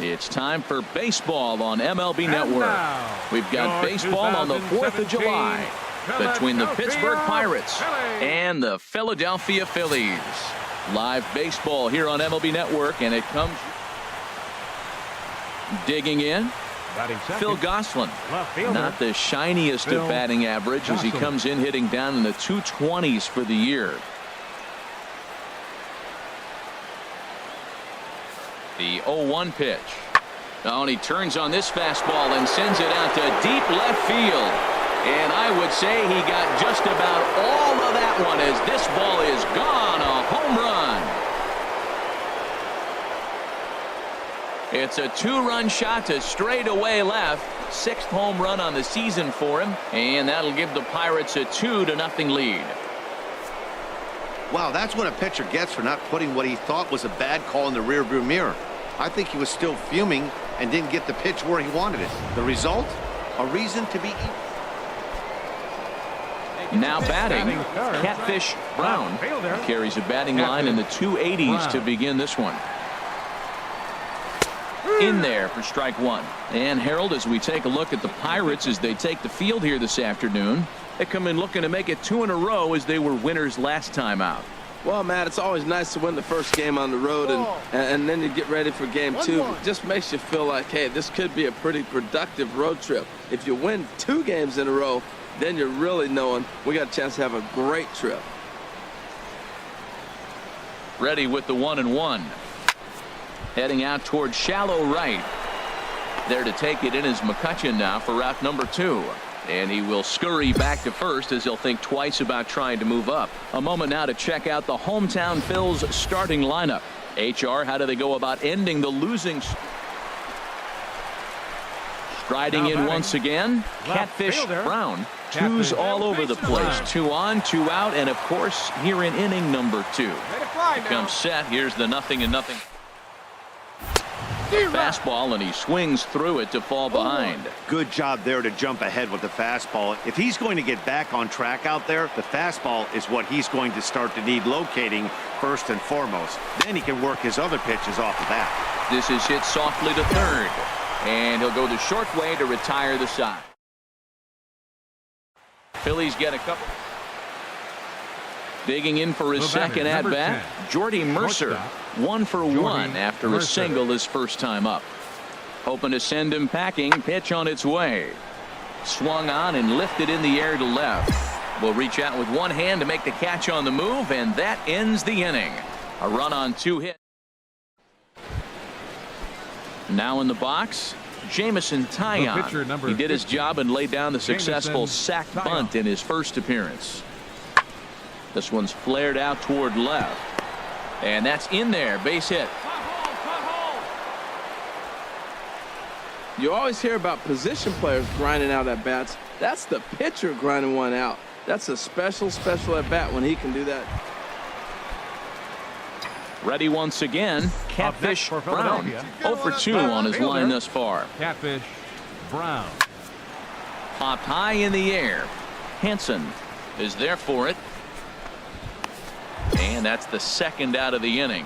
It's time for baseball on MLB Network. We've got baseball on the 4th of July between the Pittsburgh Pirates and the Philadelphia Phillies. Live baseball here on MLB Network, and it comes digging in. Phil Gosselin, not the shiniest of batting average as he comes in hitting down in the 220s for the year. The 0-1 pitch. Oh, and he turns on this fastball and sends it out to deep left field. And I would say he got just about all of that one as this ball is gone. A home run. It's a 2-run shot to straightaway left. 6th home run on the season for him. And that'll give the Pirates a 2-0 lead. Wow, that's what a pitcher gets for not putting what he thought was a bad call in the rearview mirror. I think he was still fuming and didn't get the pitch where he wanted it. The result? A reason to be. Now batting, Catfish Brown carries a batting line in the 280s to begin this one. In there for strike one. And Harold, as we take a look at the Pirates as they take the field here this afternoon, they come in looking to make it 2 in a row as they were winners last time out. Well, Matt, it's always nice to win the first game on the road and then you get ready for game 2. It just makes you feel like, hey, this could be a pretty productive road trip. If you win 2 games in a row, then you're really knowing we got a chance to have a great trip. Ready with the 1-1. Heading out toward shallow right. There to take it in is McCutcheon now for route number 2. And he will scurry back to first as he'll think twice about trying to move up. A moment now to check out the hometown Phils starting lineup. HR, how do they go about ending the losing? Striding in once again, Catfish Brown. 2s all over the place. 2 on, 2 out, and of course here in inning number 2. Here comes set. Here's the 0-0. Fastball, and he swings through it to fall behind. Good job there to jump ahead with the fastball. If he's going to get back on track out there, the fastball is what he's going to start to need locating first and foremost. Then he can work his other pitches off of that. This is hit softly to third, and he'll go the short way to retire the side. Phillies get a couple. Digging in for his second at bat, Jordy Mercer. 1 for 1 after a single his first time up. Hoping to send him packing. Pitch on its way. Swung on and lifted in the air to left. Will reach out with one hand to make the catch on the move, and that ends the inning. A run on 2 hits. Now in the box, Jamison Taillon. He did his job and laid down the successful sac bunt in his first appearance. This one's flared out toward left. And that's in there. Base hit. You always hear about position players grinding out at bats. That's the pitcher grinding one out. That's a special at bat when he can do that. Ready once again, Catfish Brown. 0 for 2 on his line thus far. Catfish Brown. Popped high in the air. Hansen is there for it. And that's the second out of the inning.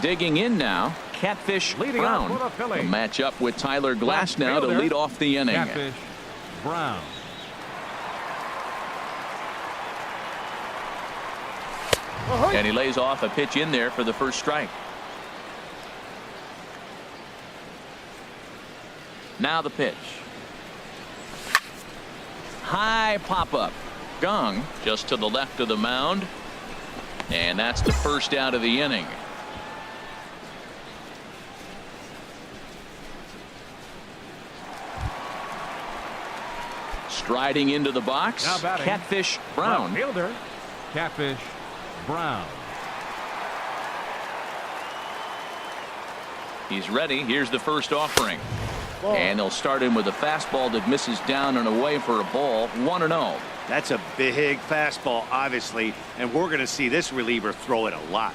Digging in now, Catfish Brown. A match up with Tyler Glass now to lead off the inning. Catfish Brown. And he lays off a pitch in there for the first strike. Now the pitch. High pop-up. Gong just to the left of the mound. And that's the first out of the inning. Striding into the box, Catfish Brown. Fielder, Catfish Brown. He's ready. Here's the first offering. And they'll start him with a fastball that misses down and away for a ball. 1-0. That's a big fastball, obviously, and we're going to see this reliever throw it a lot.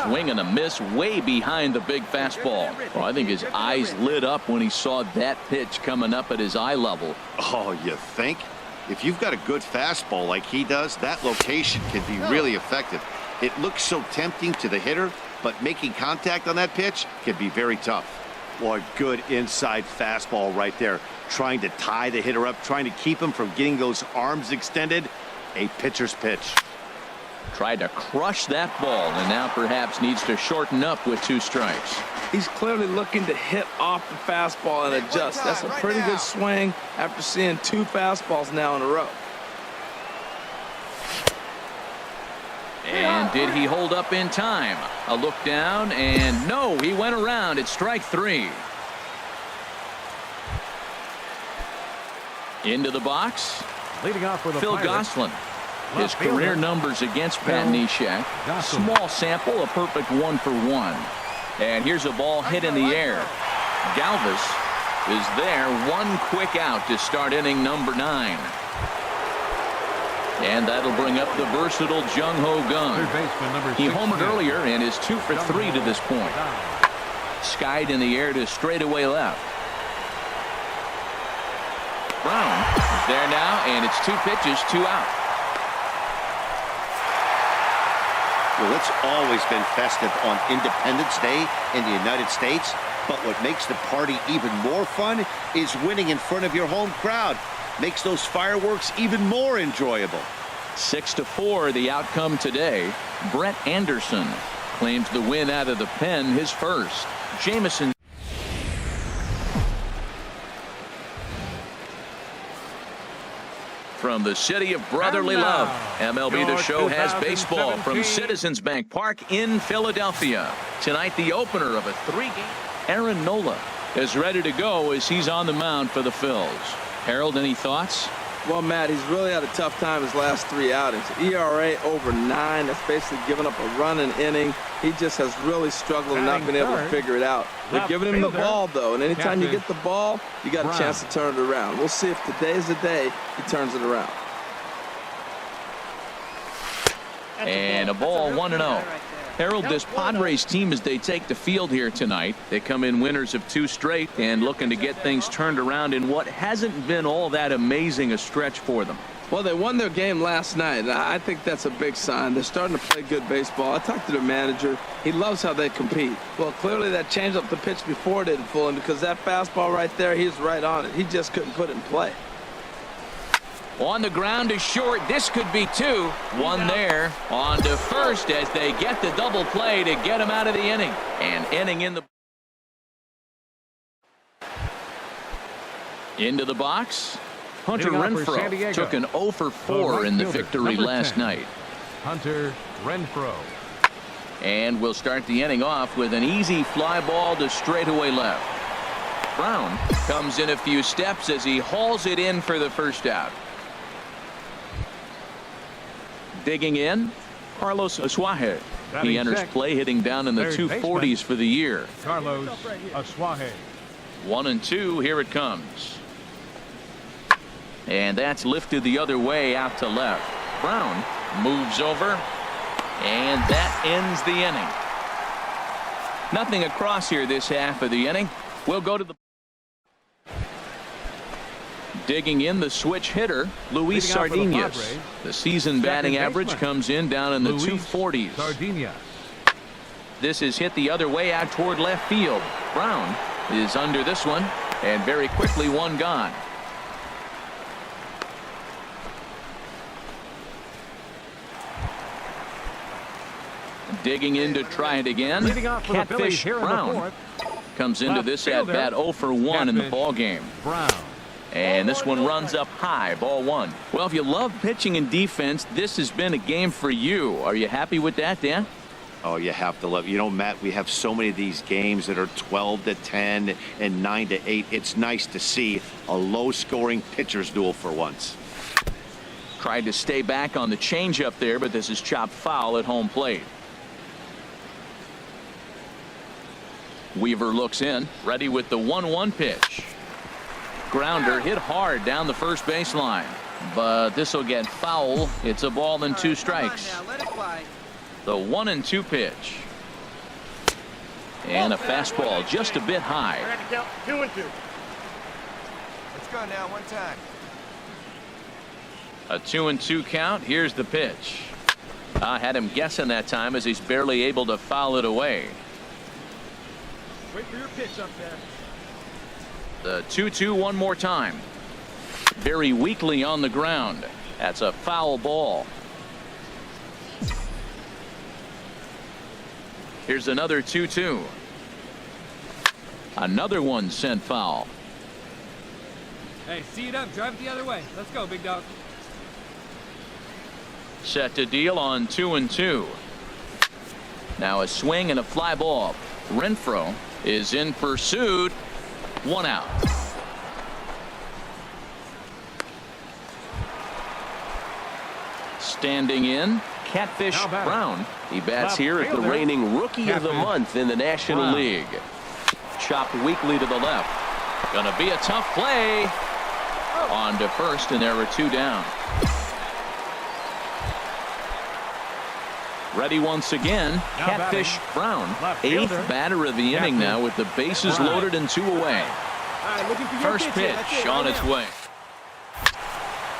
Swing and a miss way behind the big fastball. Well, I think his eyes lit up when he saw that pitch coming up at his eye level. Oh, you think? If you've got a good fastball like he does, that location can be really effective. It looks so tempting to the hitter, but making contact on that pitch can be very tough. Boy, good inside fastball right there. Trying to tie the hitter up, trying to keep him from getting those arms extended. A pitcher's pitch. Tried to crush that ball, and now perhaps needs to shorten up with 2 strikes. He's clearly looking to hit off the fastball and adjust. That's a pretty good swing after seeing 2 fastballs now in a row. And did he hold up in time? A look down, and no, he went around. It's strike 3. Into the box, Leading off for the Phil Pirates, Gosselin. His left fielder, career numbers against Pat Phil Neshek. Gosselin. Small sample, a perfect 1-for-1. And here's a ball hit in the air. Galvis is there. 1 quick out to start inning number 9. And that'll bring up the versatile Jung-Ho Gung. third baseman number He homered 16. earlier and is 2 for 3 to this point. Skied in the air to straightaway left. Brown is there now, and it's 2 pitches, 2 out. Well, it's always been festive on Independence Day in the United States, but what makes the party even more fun is winning in front of your home crowd. Makes those fireworks even more enjoyable. 6-4 the outcome today. Brett Anderson claims the win out of the pen, his first. Jamison. From the city of brotherly And now, love, MLB The your Show has baseball from 2017 Citizens Bank Park in Philadelphia. Tonight, the opener of a 3-game. Aaron Nola is ready to go as he's on the mound for the Phils. Harold, any thoughts? Well, Matt, he's really had a tough time his last 3 outings. ERA over 9. That's basically giving up a run an inning. He just has really struggled and not been able to figure it out. They're giving him the ball, though, and anytime you get the ball, you got a chance to turn it around. We'll see if today's the day he turns it around. And a ball, 1-0. Harold, this Padres team, as they take the field here tonight, they come in winners of 2 straight and looking to get things turned around in what hasn't been all that amazing a stretch for them. Well, they won their game last night. I think that's a big sign. They're starting to play good baseball. I talked to their manager. He loves how they compete. Well, clearly that changeup the pitch before didn't fool him because that fastball right there, he's right on it. He just couldn't put it in play. On the ground to short. This could be 2. 1 there. On to first as they get the double play to get him out of the inning. And inning in the... Into the box. Hunter Leading off for San Renfroe Diego, took an 0 for 4 right in the fielder, victory number last 10, night. Hunter Renfroe. And we'll start the inning off with an easy fly ball to straightaway left. Brown comes in a few steps as he hauls it in for the first out. Digging in, Carlos Asuaje. He Batting enters second, play hitting down in the third 240s baseman, for the year. Carlos Asuaje. 1-2, here it comes. And that's lifted the other way out to left. Brown moves over, and that ends the inning. Nothing across here this half of the inning. We'll go to the... Digging in, the switch hitter, Luis Leading off for the Sardinas. Padres, The season second batting baseman, average comes in down in the Luis 240s. Sardinas. This is hit the other way out toward left field. Brown is under this one, and very quickly 1 gone. Digging in to try it again. Leading off for the Phillies Catfish here in the Brown 4th. comes into Left this fielder, at bat 0 for 1 in the Catfish ball game. Brown. And this one runs up high, ball 1. Well, if you love pitching and defense, this has been a game for you. Are you happy with that, Dan? Oh, you have to love. You know, Matt, we have so many of these games that are 12-10 and 9-8. It's nice to see a low-scoring pitcher's duel for once. Tried to stay back on the changeup there, but this is chopped foul at home plate. Weaver looks in, ready with the 1-1 pitch. Grounder hit hard down the first baseline, but this will get foul. It's a ball and 2 strikes. The 1-2 pitch. And a fastball just a bit high. 2-2. Let's go now, one time. A 2-2 count. Here's the pitch. I had him guessing that time as he's barely able to foul it away. Wait for your pitch up there. The 2-2 one more time. Very weakly on the ground. That's a foul ball. Here's another 2-2. Another one sent foul. Hey, see it up. Drive it the other way. Let's go, big dog. Set to deal on 2-2. Now a swing and a fly ball. Renfroe is in pursuit. One out. Standing in, Catfish Brown. He bats here at the reigning Rookie of the Month in the National League. Chopped weakly to the left. Gonna be a tough play. On to first, and there were two down. Ready once again, Catfish Brown. Eighth batter of the inning now with the bases loaded and two away. First pitch on its way.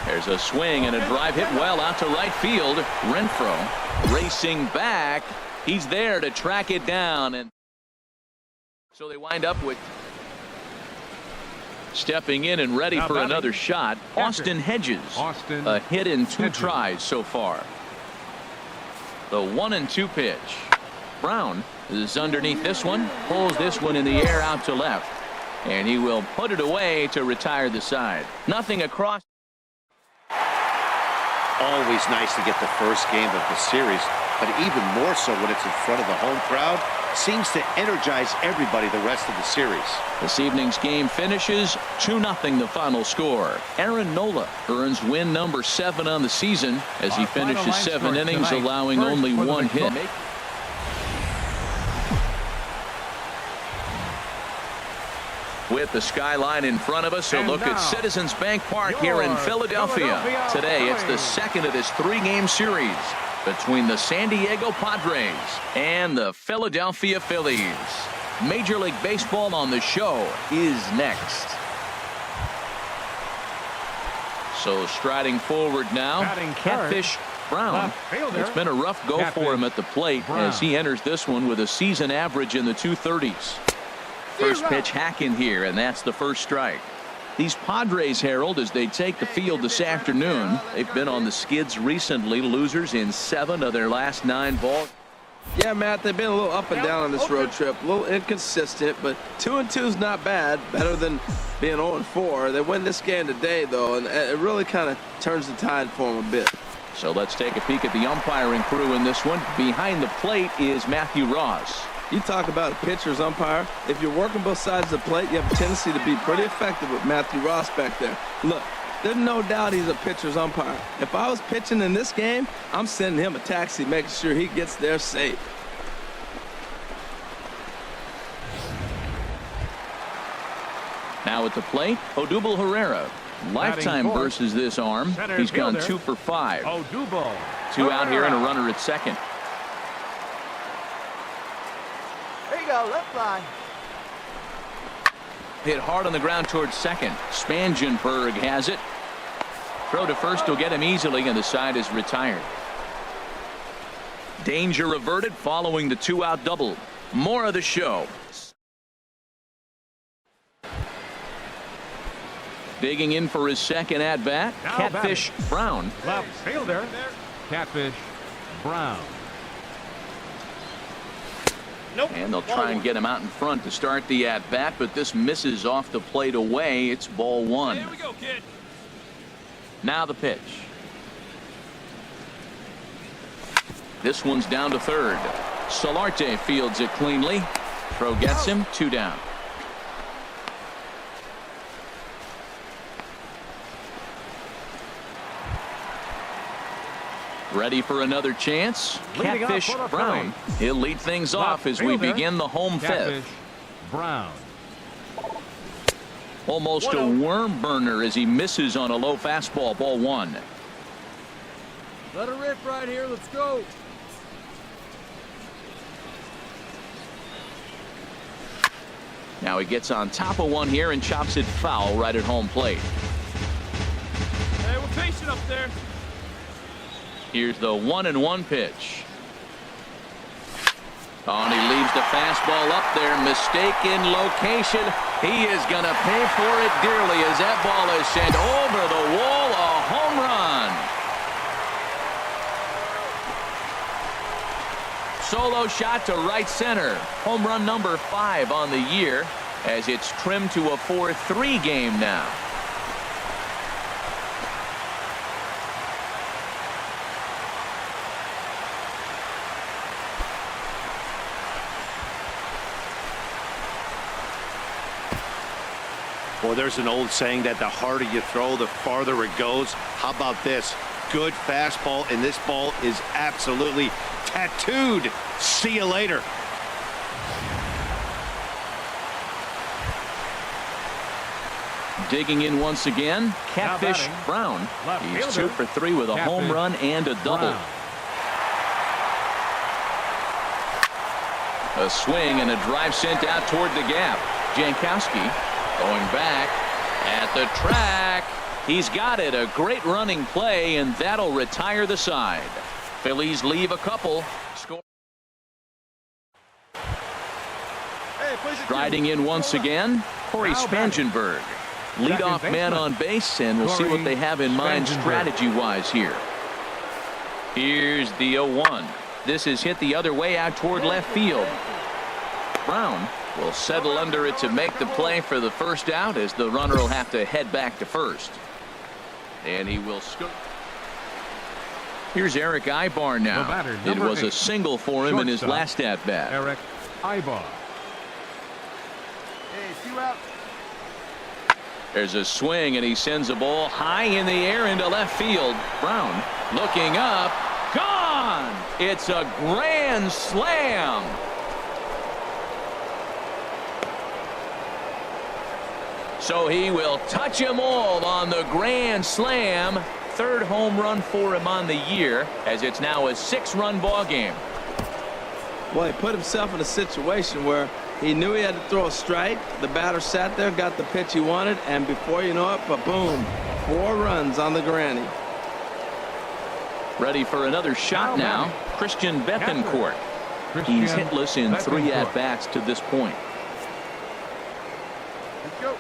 There's a swing and a drive hit well out to right field. Renfroe racing back. He's there to track it down. And so they wind up with stepping in and ready for another shot. Austin Hedges. A hit in two tries so far. The 1-2 pitch. Brown is underneath this one. Pulls this one in the air out to left. And he will put it away to retire the side. Nothing across. Always nice to get the first game of the series, but even more so when it's in front of the home crowd. Seems to energize everybody the rest of the series. This evening's game finishes 2-0 the final score. Aaron Nola earns win number 7 on the season as he finishes 7 innings, allowing only 1 hit. With the skyline in front of us, a look at Citizens Bank Park here in Philadelphia. Today, it's the second of this 3-game series between the San Diego Padres and the Philadelphia Phillies. Major League Baseball on the show is next. So striding forward now, Catfish Brown. It's been a rough go for him at the plate as he enters this one with a season average in the 230s. First pitch hacking here, and that's the first strike. These Padres, Harold, as they take the field this afternoon, they've been on the skids recently, losers in 7 of their last 9 balls. Yeah, Matt, they've been a little up and down on this road trip, a little inconsistent, but 2-2 is not bad, better than being 0-4. They win this game today, though, and it really kind of turns the tide for them a bit. So let's take a peek at the umpiring crew in this one. Behind the plate is Matthew Ross. You talk about a pitcher's umpire. If you're working both sides of the plate, you have a tendency to be pretty effective with Matthew Ross back there. Look, there's no doubt he's a pitcher's umpire. If I was pitching in this game, I'm sending him a taxi, making sure he gets there safe. Now at the plate, Odubel Herrera. Lifetime versus this arm. He's gone 2 for 5. 2 out here and a runner at second. Left line. Hit hard on the ground towards second. Spangenberg has it. Throw to first will get him easily, and the side is retired. Danger averted following the 2-out double. More of the show. Digging in for his second at bat, Catfish Brown. Left fielder, Catfish Brown. And they'll try and get him out in front to start the at-bat, but this misses off the plate away. It's ball 1. Here we go, kid. Now the pitch. This one's down to third. Solarte fields it cleanly. Throw gets him, 2 down. Ready for another chance. Catfish Brown. He'll lead things off as we begin the home fifth. Brown. Almost a worm burner as he misses on a low fastball. Ball 1. Let her rip right here. Let's go. Now he gets on top of one here and chops it foul right at home plate. Hey, we're patient up there. Here's the 1-1 pitch. Oh, and he leaves the fastball up there. Mistaken location. He is going to pay for it dearly as that ball is sent over the wall. A home run. Solo shot to right center. Home run number 5 on the year as it's trimmed to a 4-3 game now. Well, there's an old saying that the harder you throw, the farther it goes. How about this? Good fastball, and this ball is absolutely tattooed. See you later. Digging in once again, Catfish Brown. He's 2 for 3 with a home run and a double. A swing and a drive sent out toward the gap. Jankowski going back at the track. He's got it. A great running play, and that'll retire the side. Phillies leave a couple. Score. Striding in once again, Corey Spangenberg. Leadoff man on base, and we'll see what they have in mind strategy-wise here. Here's the 0-1. This is hit the other way out toward left field. Brown will settle under it to make the play for the first out, as the runner will have to head back to first. And he will score. Here's Eric Ibar now. It was a single for him in his last at-bat. Eric Ibar. Hey, 2 out. There's a swing, and he sends a ball high in the air into left field. Brown looking up. Gone! It's a grand slam. So he will touch them all on the grand slam. 3rd home run for him on the year, as it's now a 6-run ball game. Well, he put himself in a situation where he knew he had to throw a strike. The batter sat there, got the pitch he wanted, and before you know it, boom, 4 runs on the granny. Ready for another shot now, Christian Bethancourt. He's hitless in 3 at-bats to this point. Let's go.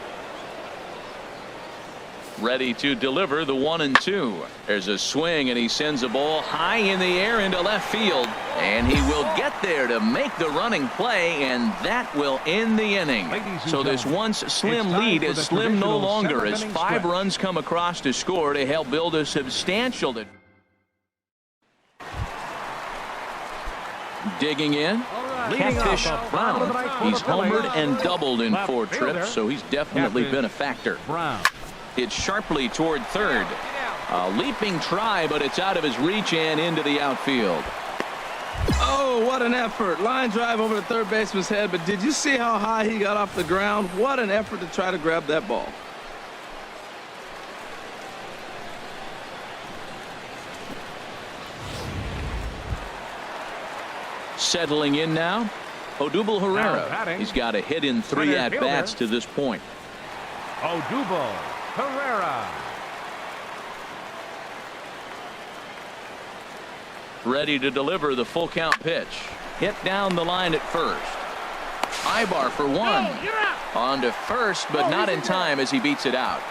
Ready to deliver the 1-2. There's a swing, and he sends a ball high in the air into left field, and he will get there to make the running play, and that will end the inning. So this once slim lead is slim no longer, as 5 runs come across to score to help build a substantial. Digging in, Catfish Brown. He's homered and doubled in 4 trips, so he's definitely been a factor. It's sharply toward third. A leaping try, but it's out of his reach and into the outfield. Oh, what an effort. Line drive over the third baseman's head, but did you see how high he got off the ground? What an effort to try to grab that ball. Settling in now, Odubel Herrera. He's got a hit in 3 at-bats to this point. Odubel Herrera. Ready to deliver the full count pitch. Hit down the line at first. Ibar for 1. On to first, but not in time as he beats it out.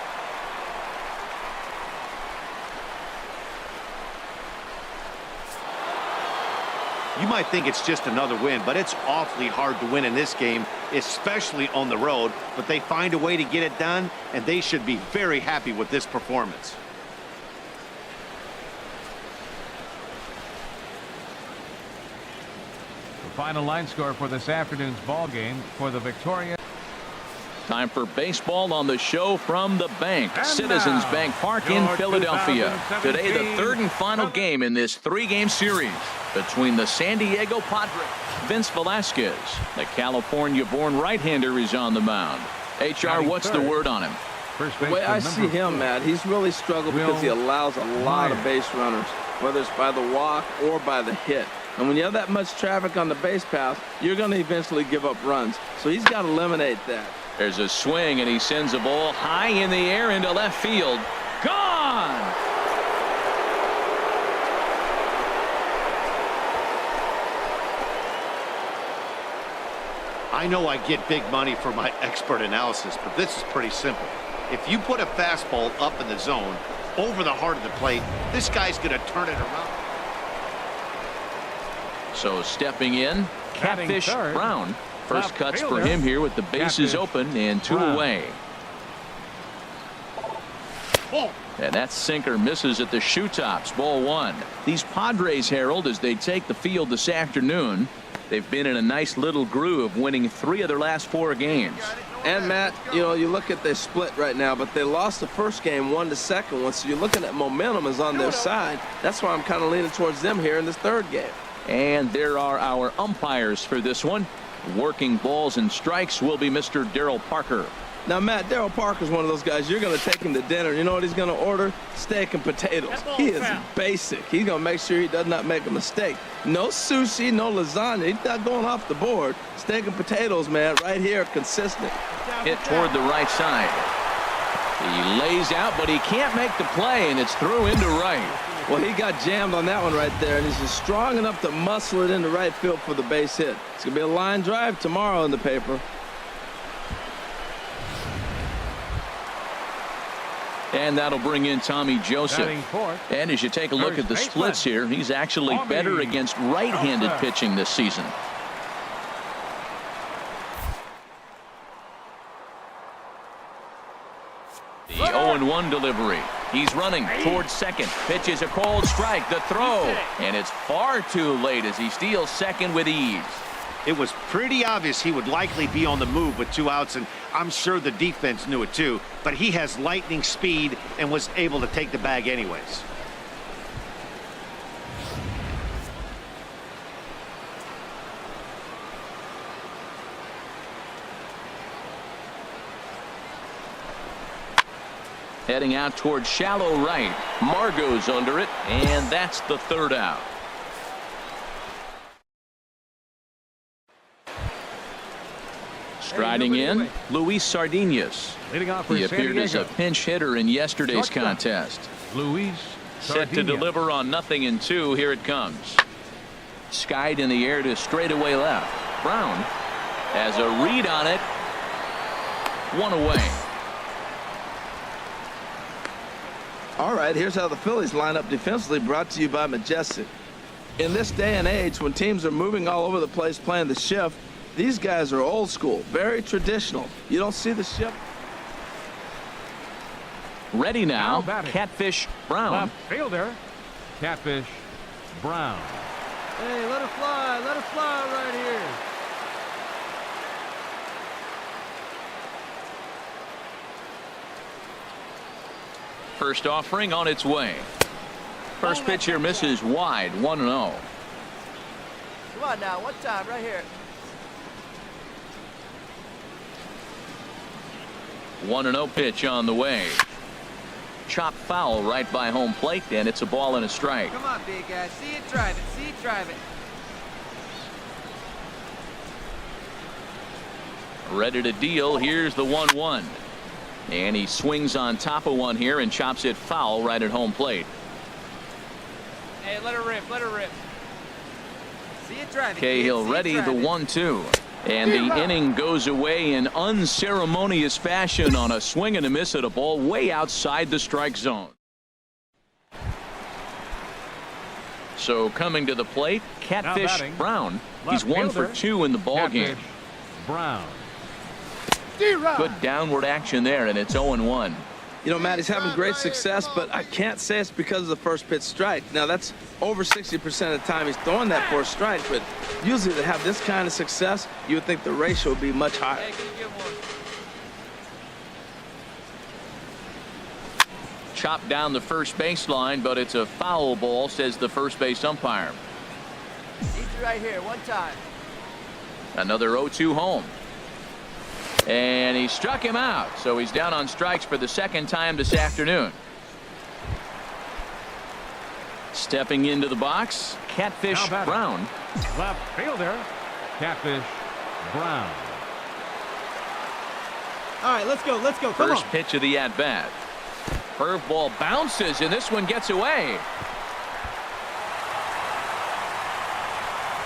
You might think it's just another win, but it's awfully hard to win in this game, especially on the road. But they find a way to get it done, and they should be very happy with this performance. The final line score for this afternoon's ball game for the Victoria. Time for baseball on the show from the bank. Citizens Bank Park in Philadelphia. Today, the 3rd and final game in this 3-game series between the San Diego Padres. Vince Velasquez, the California-born right-hander, is on the mound. HR, what's the word on him? The way I see him, Matt, he's really struggled because he allows a lot of base runners, whether it's by the walk or by the hit. And when you have that much traffic on the base path, you're going to eventually give up runs. So he's got to eliminate that. There's a swing, and he sends a ball high in the air into left field. Gone! I know I get big money for my expert analysis, but this is pretty simple. If you put a fastball up in the zone over the heart of the plate, this guy's going to turn it around. So stepping in, Catfish third, Brown. First left cuts for fielder, him here with the bases Catfish open and 2 Brown. away. And that sinker misses at the shoe tops. Ball 1. These Padres, Harold, as they take the field this afternoon, they've been in a nice little groove, winning 3 of their last 4 games. And Matt, you know, you look at they split right now, but they lost the first game, won the second one. So you're looking at momentum is on their side. That's why I'm kind of leaning towards them here in this third game. And there are our umpires for this one. Working balls and strikes will be Mr. Darryl Parker. Now, Matt, Darryl Parker's one of those guys. You're going to take him to dinner. You know what he's going to order? Steak and potatoes. He is basic. He's going to make sure he does not make a mistake. No sushi, no lasagna. He's not going off the board. Steak and potatoes, man, right here, consistent. Hit toward the right side. He lays out, but he can't make the play, and it's through into right. Well, he got jammed on that one right there, and he's just strong enough to muscle it into right field for the base hit. It's going to be a line drive tomorrow in the paper. And that'll bring in Tommy Joseph. Batting fourth, And as you take a look at the first splits here, he's actually Tommy better against right-handed Joseph. pitching this season. The 0-1 delivery. He's running towards second. Pitch is a cold strike. The throw. And it's far too late as he steals second with ease. It was pretty obvious he would likely be on the move with 2 outs, and I'm sure the defense knew it too, but he has lightning speed and was able to take the bag anyways. Heading out towards shallow right. Margot's under it, and that's the 3rd out. Striding in, Luis Sardinas. leading off for He San appeared as a Diego. pinch hitter in yesterday's Shortstop. contest. Luis Set to Sardinas. deliver on 0-2. Here it comes. Skied in the air to straightaway left. Brown has a read on it. 1 away. All right, here's how the Phillies line up defensively, brought to you by Majestic. In this day and age, when teams are moving all over the place playing the shift, these guys are old school, very traditional. You don't see the shift. Ready now, Now batting. Catfish Brown. Left fielder, Catfish Brown. Hey, let her fly right here. First offering on its way. First pitch here misses wide. 1-0. Come on now, one time right here. 1-0 pitch on the way. Chop foul right by home plate, and it's a ball and a strike. Come on, big guy. See it, drive it. See it, drive it. Ready to deal. Here's the 1-1. And he swings on top of one here and chops it foul right at home plate. Hey, let her rip. Let her rip. See it, drive it. Cahill kid. See it, ready, the drive it. 1-2. And the inning goes away in unceremonious fashion on a swing and a miss at a ball way outside the strike zone. So coming to the plate, Catfish batting, Brown. He's left 1 for fielder, 2 in the ball Catfish game. Brown. Good downward action there, and it's 0-1. You know, Matt, he's having great success, but I can't say it's because of the first pitch strike. Now, that's over 60% of the time he's throwing that for a strike, but usually to have this kind of success, you would think the ratio would be much higher. Hey, can you get one? Chopped down the first baseline, but it's a foul ball, says the first base umpire. Eat you right here, one time. Another 0-2 home. And he struck him out, so he's down on strikes for the second time this afternoon. Stepping into the box, Catfish Brown. Left fielder, Catfish Brown. All right, let's go. Let's go. Come First on. pitch of the at-bat. Curveball bounces, and this one gets away.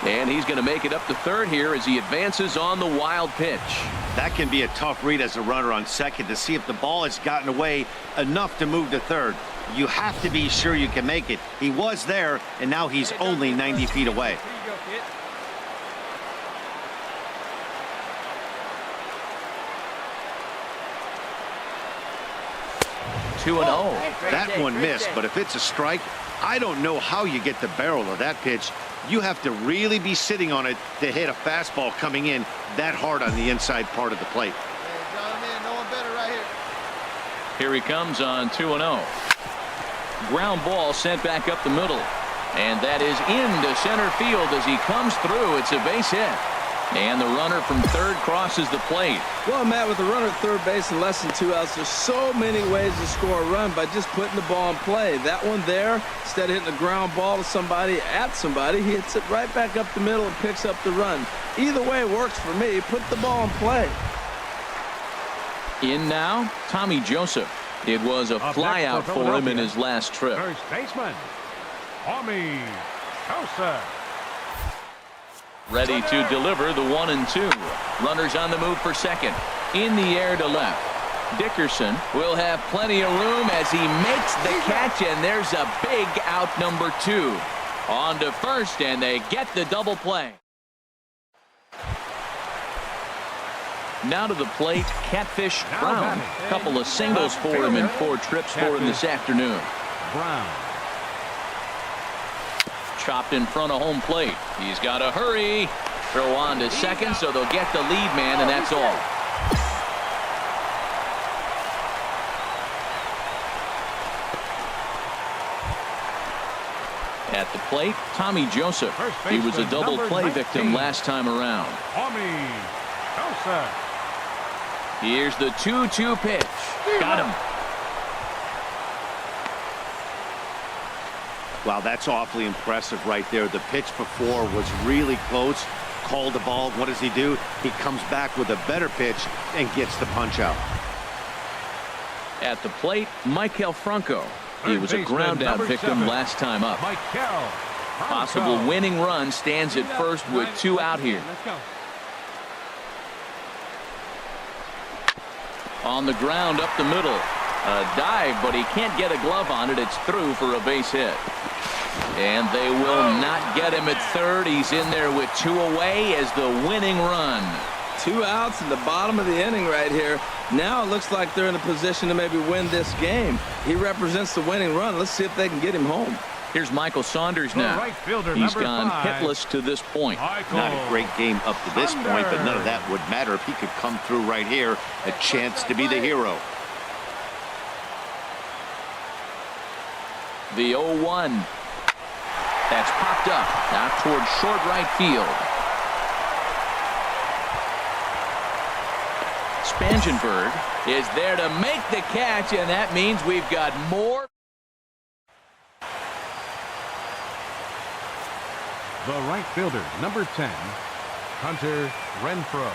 And he's going to make it up to third here as he advances on the wild pitch. That can be a tough read as a runner on second to see if the ball has gotten away enough to move to third. You have to be sure you can make it. He was there, and now he's only 90 feet away. Here you go, kid. 2-0. That one missed, but if it's a strike, I don't know how you get the barrel of that pitch. You have to really be sitting on it to hit a fastball coming in that hard on the inside part of the plate. Hey, John, man, no one better right here. Here he comes on 2-0. Ground ball sent back up the middle. And that is into center field as he comes through. It's a base hit. And the runner from third crosses the plate. Well, Matt, with a runner at third base and less than 2 outs, there's so many ways to score a run by just putting the ball in play. That one there, instead of hitting a ground ball to somebody, at somebody, he hits it right back up the middle and picks up the run. Either way works for me. Put the ball in play. In now, Tommy Joseph. It was a flyout for him in his last trip. First baseman, Tommy Joseph. Ready to deliver the 1-2. Runners on the move for second. In the air to left. Dickerson will have plenty of room as he makes the catch, and there's a big out number 2. On to first, and they get the double play. Now to the plate, Catfish Brown. A couple of singles for him in 4 trips for him this afternoon. Brown. Chopped in front of home plate. He's got to hurry. Throw on to second, so they'll get the lead man, and that's all. At the plate, Tommy Joseph. He was a double play victim last time around. Tommy Joseph. Here's the 2-2 pitch. Got him. Wow, that's awfully impressive right there. The pitch before was really close. Called the ball. What does he do? He comes back with a better pitch and gets the punch out. At the plate, Michael Franco. He was a ground out victim last time up. Possible winning run stands at first with 2 out here. Let's go. On the ground up the middle. A dive, but he can't get a glove on it. It's through for a base hit. And they will not get him at third. He's in there with 2 away as the winning run. 2 outs in the bottom of the inning right here. Now it looks like they're in a position to maybe win this game. He represents the winning run. Let's see if they can get him home. Here's Michael Saunders now. He's gone hitless to this point. Not a great game up to this point, but none of that would matter if he could come through right here. A chance to be the hero. The 0-1. That's popped up out towards short right field. Spangenberg is there to make the catch, and that means we've got more. The right fielder, number 10, Hunter Renfroe.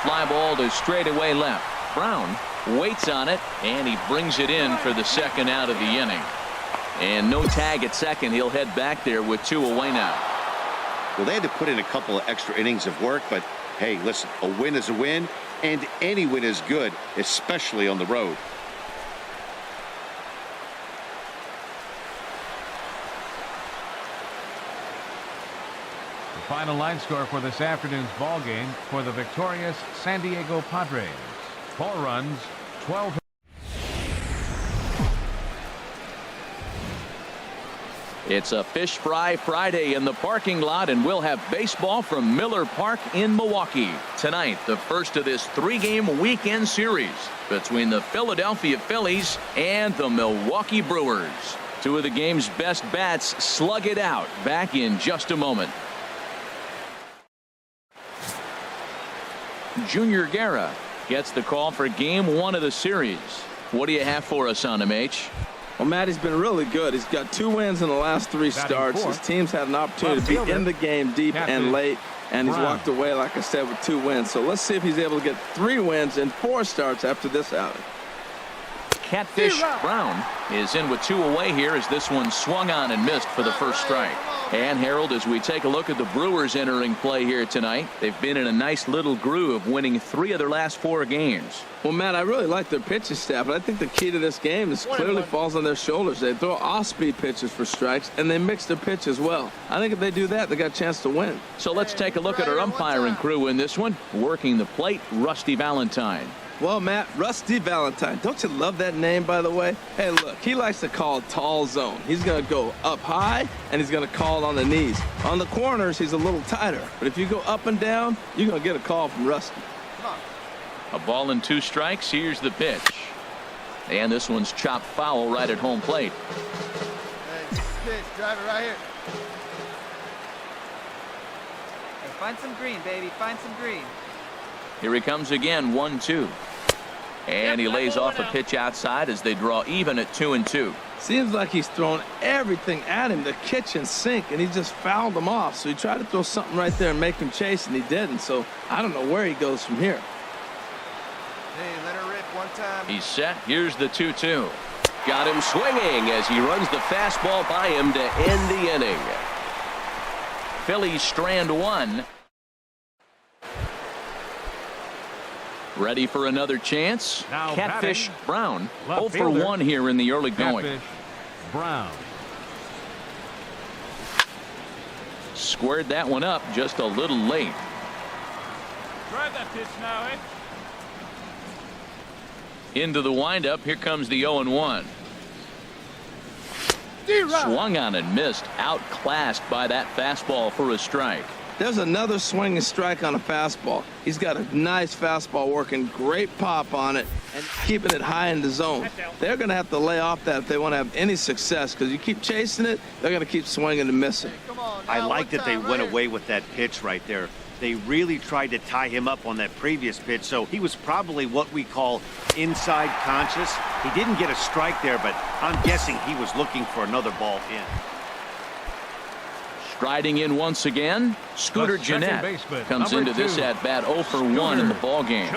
Fly ball to straightaway left. Brown waits on it, and he brings it in for the second out of the inning. And no tag at second. He'll head back there with 2 away now. Well, they had to put in a couple of extra innings of work, but hey, listen, a win is a win, and any win is good, especially on the road. The final line score for this afternoon's ball game for the victorious San Diego Padres. 4 runs, 12 hits. It's a Fish Fry Friday in the parking lot, and we'll have baseball from Miller Park in Milwaukee. Tonight, the first of this 3-game weekend series between the Philadelphia Phillies and the Milwaukee Brewers. 2 of the game's best bats slug it out. Back in just a moment. Junior Guerra gets the call for game 1 of the series. What do you have for us on him, H? Well, Matt, he's been really good. He's got 2 wins in the last 3 starts. His team's had an opportunity to be in the game deep and late, and he's walked away, like I said, with 2 wins. So let's see if he's able to get 3 wins in 4 starts after this outing. Catfish Brown is in with 2 away here as this one swung on and missed for the first strike. And Harold, as we take a look at the Brewers entering play here tonight, they've been in a nice little groove, winning 3 of their last 4 games. Well, Matt, I really like their pitching staff, but I think the key to this game is clearly falls on their shoulders. They throw off-speed pitches for strikes, and they mix their pitch as well. I think if they do that, they got a chance to win. So let's take a look at our umpiring crew in this one. Working the plate, Rusty Valentine. Well, Matt, Rusty Valentine. Don't you love that name, by the way? Hey, look, he likes to call tall zone. He's going to go up high, and he's going to call it on the knees. On the corners, he's a little tighter. But if you go up and down, you're going to get a call from Rusty. A ball and 2 strikes. Here's the pitch. And this one's chopped foul right at home plate. Hey, pitch. Drive it right here. Hey, find some green, baby. Find some green. Here he comes again, 1-2. And he lays off a pitch outside as they draw even at 2-2. Seems like he's thrown everything at him, the kitchen sink, and he just fouled him off. So he tried to throw something right there and make him chase, and he didn't. So I don't know where he goes from here. Hey, let her rip one time. He's set. Here's the 2-2. Got him swinging as he runs the fastball by him to end the inning. Phillies strand 1. Ready for another chance. Now Catfish batting, Brown. left 0 for fielder, 1 here in the early going. Catfish Brown. Squared that one up just a little late. Drive that pitch now, eh? Into the windup. Here comes the 0-1. Swung on and missed. Outclassed by that fastball for a strike. There's another swinging strike on a fastball. He's got a nice fastball working, great pop on it, and keeping it high in the zone. They're going to have to lay off that if they want to have any success, because you keep chasing it, they're going to keep swinging and missing. I like that they went away with that pitch right there. They really tried to tie him up on that previous pitch, so he was probably what we call inside conscious. He didn't get a strike there, but I'm guessing he was looking for another ball in. Striding in once again, Scooter Gennett comes into this at-bat 0 for 1 in the ballgame.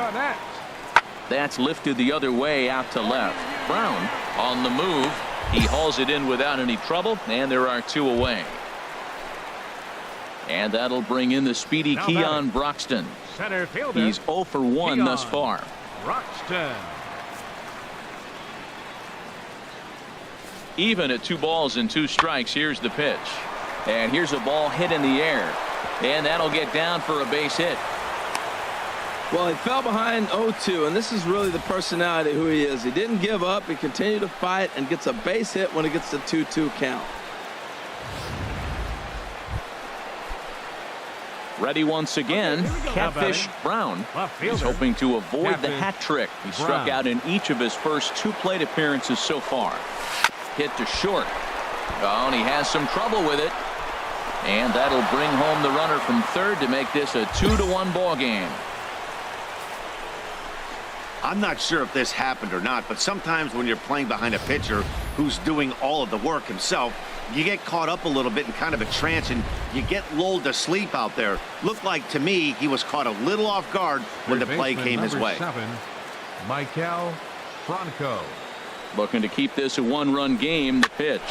That's lifted the other way out to left. Brown on the move. He hauls it in without any trouble, and there are 2 away. And that'll bring in the speedy Keon Broxton. Center fielder. He's 0 for 1 Keon thus far. Broxton. Even at 2 balls and 2 strikes. Here's the pitch. And here's a ball hit in the air. And that'll get down for a base hit. Well, he fell behind 0-2, and this is really the personality who he is. He didn't give up. He continued to fight and gets a base hit when he gets the 2-2 count. Ready once again, Catfish Brown. He's hoping to avoid the hat trick. He struck out in each of his first 2 plate appearances so far. Hit to short. Oh, and he has some trouble with it. And that'll bring home the runner from third to make this a 2-1 ball game. I'm not sure if this happened or not, but sometimes when you're playing behind a pitcher who's doing all of the work himself, you get caught up a little bit in kind of a trance and you get lulled to sleep out there. Looked like to me he was caught a little off guard when the play came his way. 7, Michael Franco. Looking to keep this a 1-run game. The pitch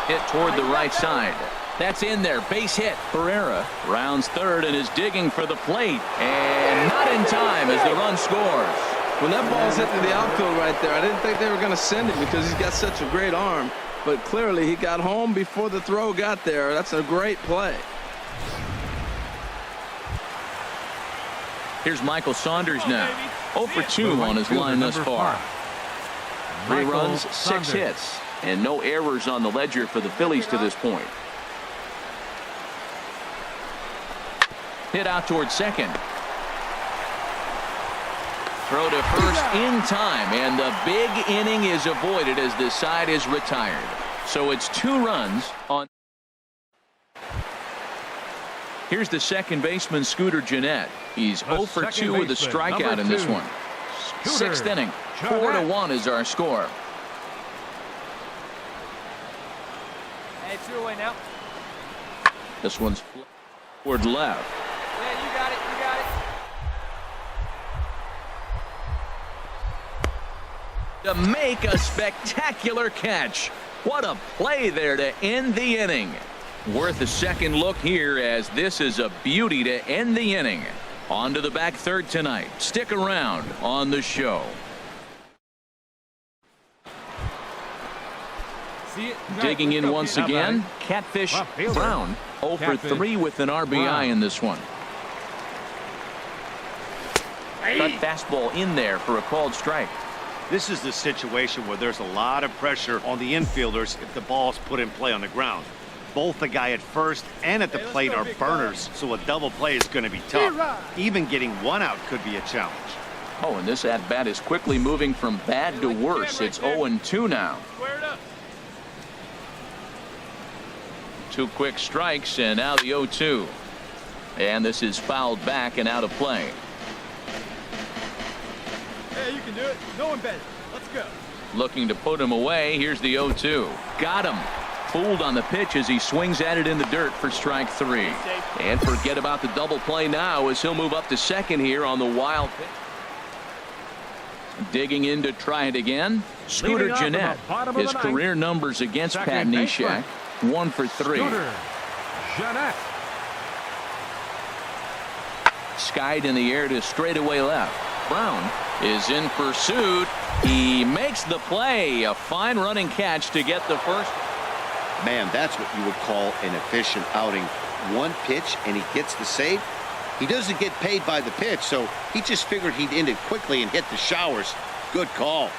hit toward the right side. That's in there. Base hit. Pereira rounds third and is digging for the plate. And not in time as the run scores. When that ball's hit to the outfield right there, I didn't think they were going to send it because he's got such a great arm. But clearly he got home before the throw got there. That's a great play. Here's Michael Saunders now. 0 for 2 on his line thus far. 3 runs, 6 hits, and no errors on the ledger for the Phillies to this point. Hit out towards second. Throw to first in time, and the big inning is avoided as the side is retired. So it's 2 runs on. Here's the second baseman, Scooter Gennett. He's 0 for 2 with a strikeout in this one. Scooter. 6th inning. Jeanette. 4-1 is our score. Hey, it's your way now. This one's toward left. Yeah, you got it. You got it. To make a spectacular catch. What a play there to end the inning. Worth a second look here, as this is a beauty to end the inning. On to the back third tonight. Stick around on the show. See it? Digging in once How about again, it? Catfish Well, fielder. Brown. 0 for Catfish 3 with an RBI Brown. in this one. Cut fastball in there for a called strike. This is the situation where there's a lot of pressure on the infielders if the ball's put in play on the ground. Both the guy at first and at the plate are burners, so a double play is going to be tough. Even getting one out could be a challenge. Oh, and this at-bat is quickly moving from bad to worse. It's 0-2 now. Square it up. 2 quick strikes, and now the 0-2. And this is fouled back and out of play. Hey, you can do it. No one better. Let's go. Looking to put him away. Here's the 0-2. Got him. Fooled on the pitch as he swings at it in the dirt for strike 3. And forget about the double play now, as he'll move up to second here on the wild pitch. Digging in to try it again. Scooter Leading off in the Jeanette. bottom of His the ninth. career numbers against Second Pat baseman. Neshek. 1 for 3. Scooter. Jeanette. Skied in the air to straightaway left. Brown is in pursuit. He makes the play. A fine running catch to get the first. Man, that's what you would call an efficient outing. One pitch and he gets the save. He doesn't get paid by the pitch, so he just figured he'd end it quickly and hit the showers. Good call.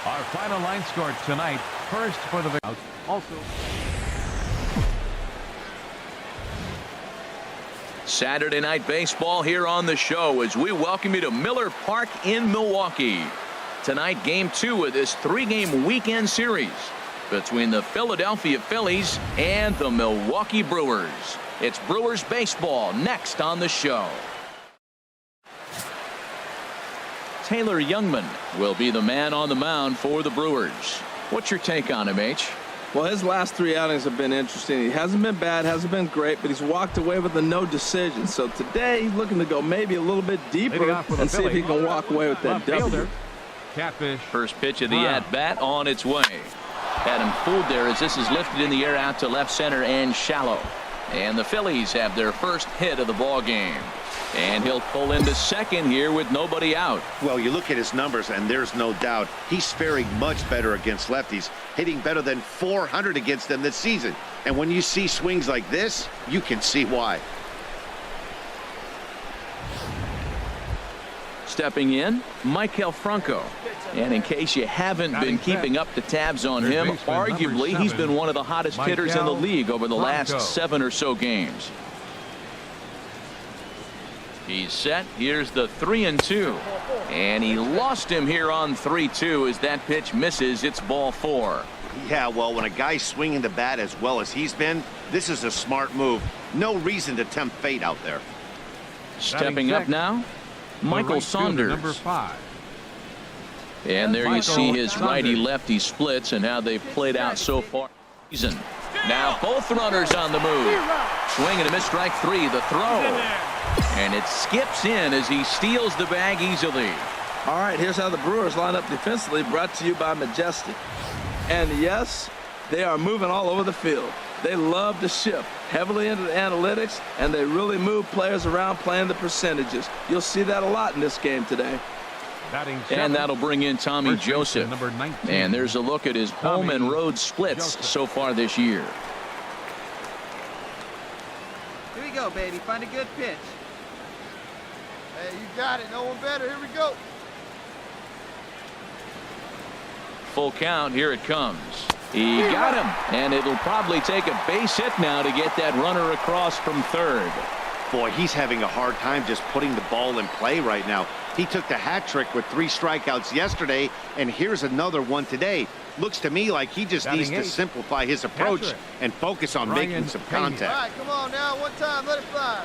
Our final line score tonight. First for the also. Saturday night baseball here on the show as we welcome you to Miller Park in Milwaukee. Tonight, game 2 of this 3-game weekend series between the Philadelphia Phillies and the Milwaukee Brewers. It's Brewers baseball next on the show. Taylor Youngman will be the man on the mound for the Brewers. What's your take on him, H? Well, his last 3 outings have been interesting. He hasn't been bad, hasn't been great, but he's walked away with a no decision. So today he's looking to go maybe a little bit Leading deeper off for the and see if he Phillies. can walk away with that Left fielder. W. Catfish. First pitch of the Wow. at-bat on its way. Had him fooled there as this is lifted in the air out to left center and shallow. And the Phillies have their first hit of the ball game. And he'll pull into second here with nobody out. Well, you look at his numbers, and there's no doubt he's faring much better against lefties, hitting better than 400 against them this season. And when you see swings like this, you can see why. Stepping in, Michael Franco. And in case you haven't been keeping up the tabs on Third him, baseman, number arguably he's 7, been one of the hottest hitters in the Michael league over the last Franco. 7 or so games. He's set. Here's the 3-2. And he lost him here on 3-2 as that pitch misses. It's ball 4. Yeah, well, when a guy's swinging the bat as well as he's been, this is a smart move. No reason to tempt fate out there. Stepping up sixth, now, the Michael right fielder, Saunders. number 5. And there you Michael see his Saunders. righty-lefty splits and how they've played out so far. Season. Now both runners on the move. Swing and a miss, strike 3. The throw. And it skips in as he steals the bag easily. All right, here's how the Brewers line up defensively, brought to you by Majestic. And yes, they are moving all over the field. They love to shift heavily into the analytics, and they really move players around playing the percentages. You'll see that a lot in this game today. Batting And seventh, that'll bring in Tommy first baseman, Joseph. number 19. And there's a look at his home Tommy and road splits Joseph. so far this year. Here we go, baby. Find a good pitch. Hey, you got it. No one better. Here we go. Full count. Here it comes. He got him. And it'll probably take a base hit now to get that runner across from third. Boy, he's having a hard time just putting the ball in play right now. He took the hat trick with 3 strikeouts yesterday, and here's another one today. Looks to me like he just needs to simplify his approach and focus on making some contact. All right, come on now. One time, let it fly.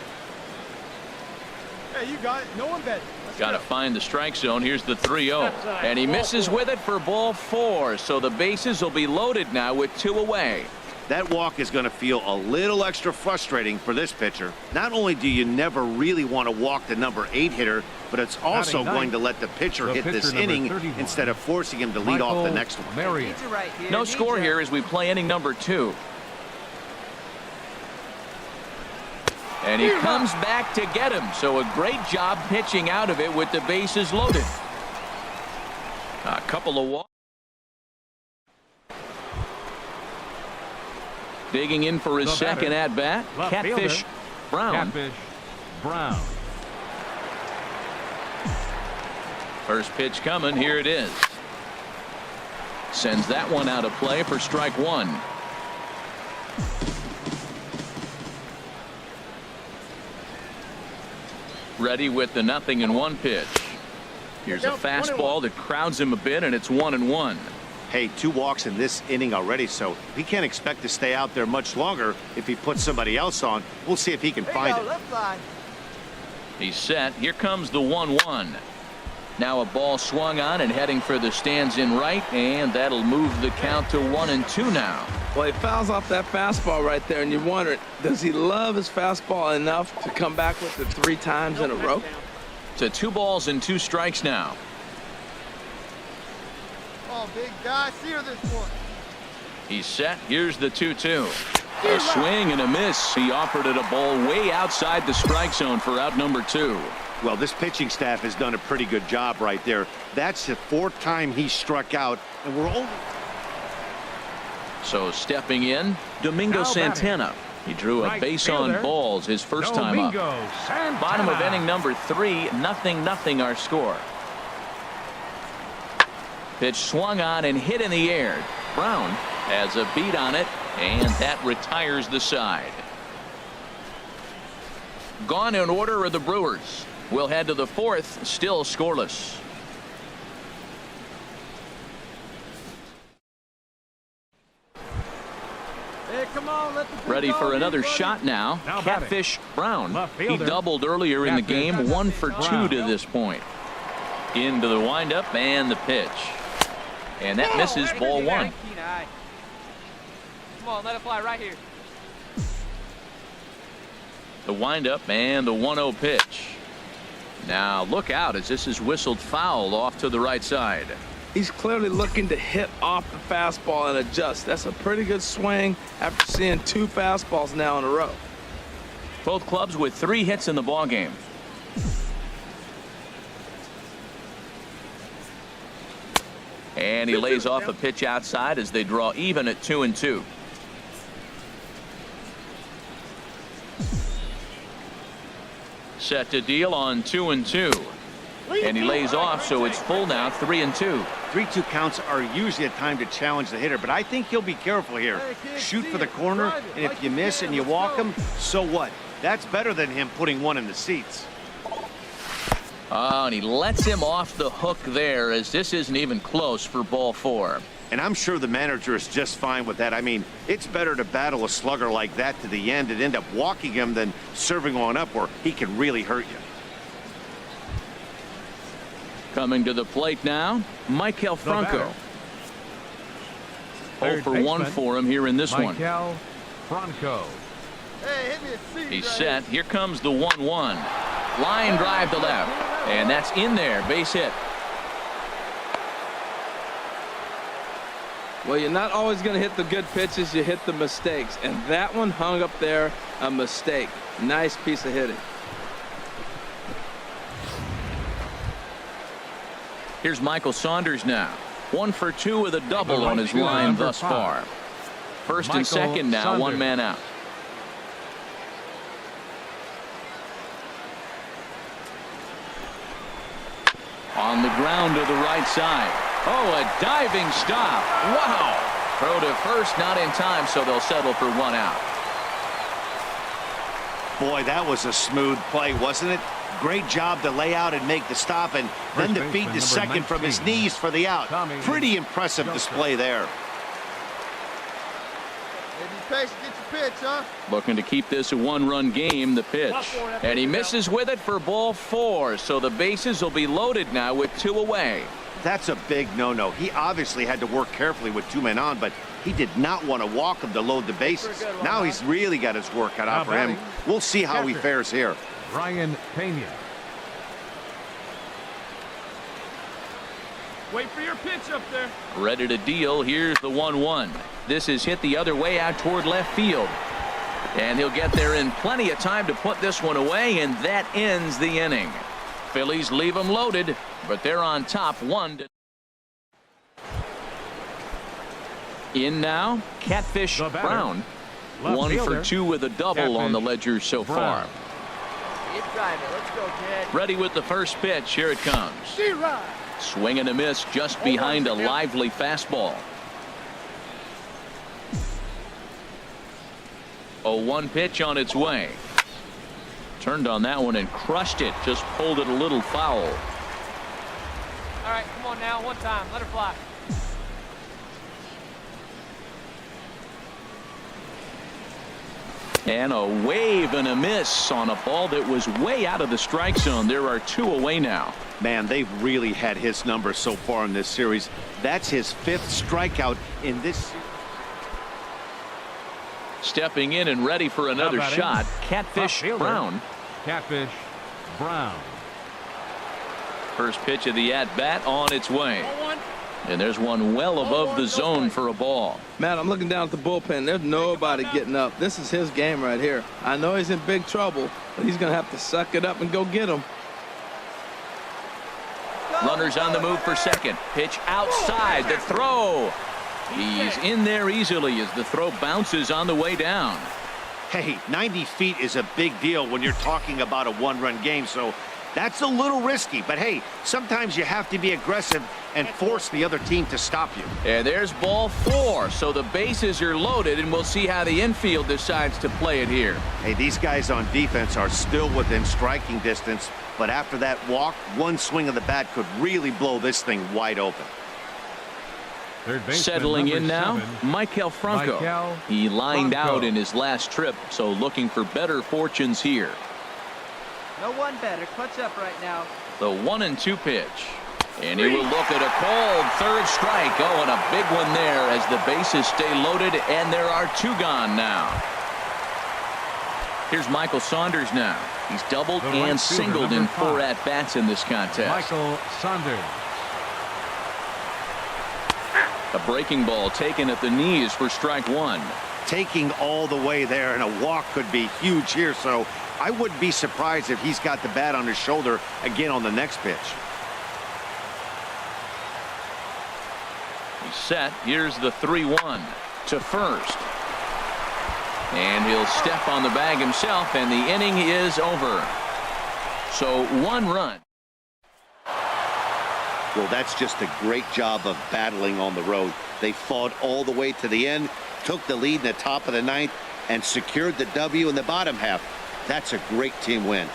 Hey, you got it. No one bet. Got to find the strike zone. Here's the 3-0. And he misses with it for ball 4. So the bases will be loaded now with 2 away. That walk is going to feel a little extra frustrating for this pitcher. Not only do you never really want to walk the number 8 hitter, but it's also going to let the pitcher hit this inning instead of forcing him to lead off the next one. No score here as we play inning number 2. And he comes back to get him. So a great job pitching out of it with the bases loaded. A couple of walks. Digging in for his second at bat, Catfish Brown. First pitch coming. Here it is. Sends that one out of play for strike 1. Ready with the 0-1 pitch. Here's a fastball that crowds him a bit, and it's 1-1. Hey, 2 walks in this inning already, so he can't expect to stay out there much longer. If he puts somebody else on, we'll see if he can find it. He's set. Here comes the 1-1. Now a ball swung on and heading for the stands in right, and that'll move the count to 1-2 now. Well, he fouls off that fastball right there, and you're wondering, does he love his fastball enough to come back with it 3 times in a row? To 2 balls and 2 strikes now. Oh, big guy, sear this one. He's set. Here's the 2-2. A swing and a miss. He offered it a ball way outside the strike zone for out number 2. Well, this pitching staff has done a pretty good job right there. That's the 4th time he struck out, and we're only... So stepping in, Domingo Santana. He drew a base on balls his first time up. Bottom of inning number 3, 0-0 our score. Pitch swung on and hit in the air. Brown has a beat on it, and that retires the side. Gone in order are the Brewers. We'll head to the 4th, still scoreless. Hey, come on, let the Ready for another shot now. Catfish Brown. He doubled earlier in the game, 1 for 2 to this point. Into the windup and the pitch. And that misses ball 1. Come on, let it fly right here. The windup and the 1-0 pitch. Now look out as this is whistled foul off to the right side. He's clearly looking to hit off the fastball and adjust. That's a pretty good swing after seeing 2 fastballs now in a row. Both clubs with 3 hits in the ballgame. And he lays off a pitch outside as they draw even at 2-2. Set to deal on 2-2. And he lays off, so it's full now, 3-2. 3-2 counts are usually a time to challenge the hitter, but I think he'll be careful here. Shoot for the corner, and if you miss and you walk him, so what? That's better than him putting one in the seats. Oh, and he lets him off the hook there as this isn't even close for ball 4. And I'm sure the manager is just fine with that. I mean, it's better to battle a slugger like that to the end and end up walking him than serving on up where he can really hurt you. Coming to the plate now, Michael Franco. 0 for 1 for him here in this one. Franco. Hey, hit me a seat. He's set. Here comes the 1-1. Line drive to left. And that's in there. Base hit. Well, you're not always going to hit the good pitches. You hit the mistakes. And that one hung up there, a mistake. Nice piece of hitting. Here's Michael Saunders now. 1 for 2 with a double on his line thus far. First and second now, 1 man out. On the ground to the right side. Oh, a diving stop. Wow. Throw to first, not in time, so they'll settle for 1 out. Boy, that was a smooth play, wasn't it? Great job to lay out and make the stop, and then to feed the second from his knees for the out. Pretty impressive display there. Hey, be patient, get your pitch, huh? Looking to keep this a one-run game, the pitch. And he misses with it for ball 4, so the bases will be loaded now with 2 away. That's a big no-no. He obviously had to work carefully with 2 men on, but he did not want to walk him to load the bases. Now he's really got his work cut out for him. We'll see how he fares here. Ryan Pena. Wait for your pitch up there. Ready to deal. Here's the 1-1. This is hit the other way out toward left field. And he'll get there in plenty of time to put this one away, and that ends the inning. Phillies leave them loaded, but they're on top 1-0. In now, Catfish Brown. 1 for 2 with a double on the ledger so far. Keep driving. Let's go, kid. Ready with the first pitch. Here it comes. Swing and a miss just behind a lively fastball. 0-1 pitch on its way. Turned on that one and crushed it. Just pulled it a little foul. All right, come on now. One time. Let her fly. And a wave and a miss on a ball that was way out of the strike zone. There are 2 away now. Man, they've really had his number so far in this series. That's his 5th strikeout in this. Stepping in and ready for another shot. Catfish Brown. Catfish Brown. First pitch of the at-bat on its way. And there's one well above the zone for a ball. Matt, I'm looking down at the bullpen. There's nobody getting up. This is his game right here. I know he's in big trouble, but he's going to have to suck it up and go get him. Runners on the move for second. Pitch outside. The throw. He's in there easily as the throw bounces on the way down. Hey, 90 feet is a big deal when you're talking about a 1-run game, so that's a little risky. But hey, sometimes you have to be aggressive and force the other team to stop you. And there's ball 4, so the bases are loaded, and we'll see how the infield decides to play it here. Hey, these guys on defense are still within striking distance, but after that walk, one swing of the bat could really blow this thing wide open. Settling in now, 7, Michael Franco. He lined out in his last trip, so looking for better fortunes here. No one better. Clutch up right now. The 1-2 pitch. And he will look at a cold 3rd strike. Oh, and a big one there as the bases stay loaded, and there are 2 gone now. Here's Michael Saunders now. He's doubled and singled in 4 at-bats in this contest. Michael Saunders. A breaking ball taken at the knees for strike 1. Taking all the way there, and a walk could be huge here, so I wouldn't be surprised if he's got the bat on his shoulder again on the next pitch. He's set. Here's the 3-1 to first. And he'll step on the bag himself, and the inning is over. So 1 run. Well, that's just a great job of battling on the road. They fought all the way to the end, took the lead in the top of the 9th, and secured the W in the bottom half. That's a great team win.